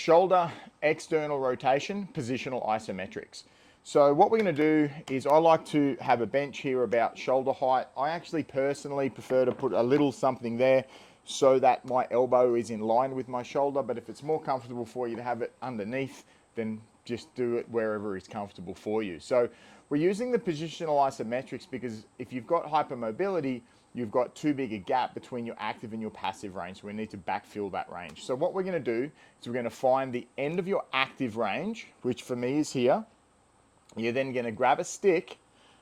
shoulder external rotation, positional isometrics. So what we're going to do is I like to have a bench here about shoulder height. I actually personally prefer to put a little something there so that my elbow is in line with my shoulder, but if it's more comfortable for you to have it underneath, then just do it wherever is comfortable for you. So we're using the positional isometrics because if you've got hypermobility, you've got too big a gap between your active and your passive range. So we need to backfill that range. So what we're going to do is we're going to find the end of your active range, which for me is here. You're then going to grab a stick.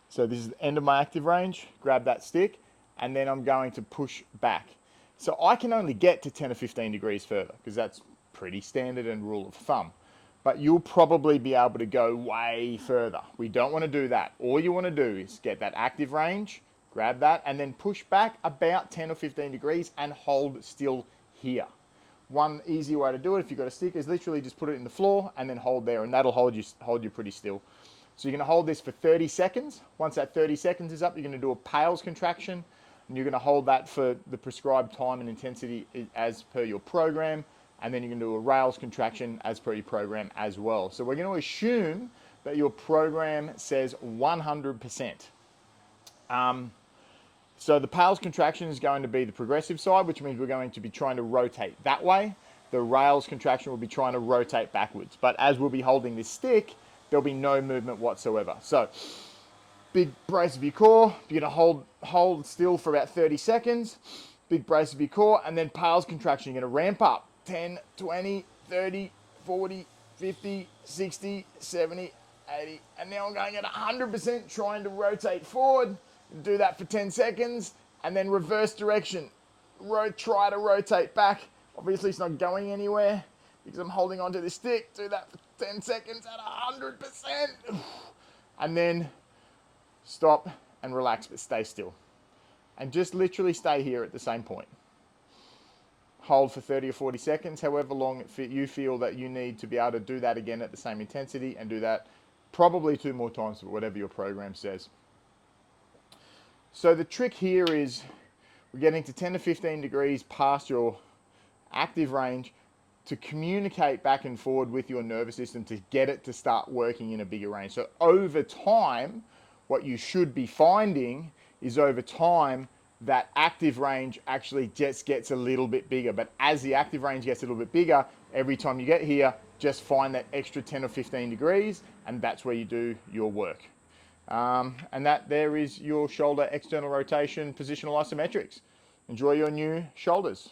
So this is the end of my active range. Grab that stick, and then I'm going to push back. So I can only get to 10 or 15 degrees further because that's pretty standard and rule of thumb. But you'll probably be able to go way further. We don't want to do that. All you want to do is get that active range, grab that, and then push back about 10 or 15 degrees and hold still here. One easy way to do it, if you've got a stick, is literally just put it in the floor and then hold there, and that'll hold you pretty still. So you're going to hold this for 30 seconds. Once that 30 seconds is up, you're going to do a Pales contraction, and you're going to hold that for the prescribed time and intensity as per your program, and then you're going to do a rails contraction as per your program as well. So we're going to assume that your program says 100%. So the Pales contraction is going to be the progressive side, which means we're going to be trying to rotate that way. The rails contraction will be trying to rotate backwards. But as we'll be holding this stick, there'll be no movement whatsoever. So big brace of your core. You're going to hold still for about 30 seconds. Big brace of your core, and then Pales contraction. You're going to ramp up 10, 20, 30, 40, 50, 60, 70, 80. And now I'm going at 100% trying to rotate forward. Do that for 10 seconds, and then reverse direction. Try to rotate back. Obviously, it's not going anywhere because I'm holding onto this stick. Do that for 10 seconds at 100%. And then stop and relax, but stay still. And just literally stay here at the same point. Hold for 30 or 40 seconds, however long you feel that you need to be able to do that again at the same intensity, and do that probably 2 more times, but whatever your program says. So the trick here is we're getting to 10 to 15 degrees past your active range to communicate back and forward with your nervous system to get it to start working in a bigger range. So over time, what you should be finding is over time that active range actually just gets a little bit bigger. But as the active range gets a little bit bigger, every time you get here, just find that extra 10 or 15 degrees, and that's where you do your work. And that there is your shoulder external rotation positional isometrics. Enjoy your new shoulders.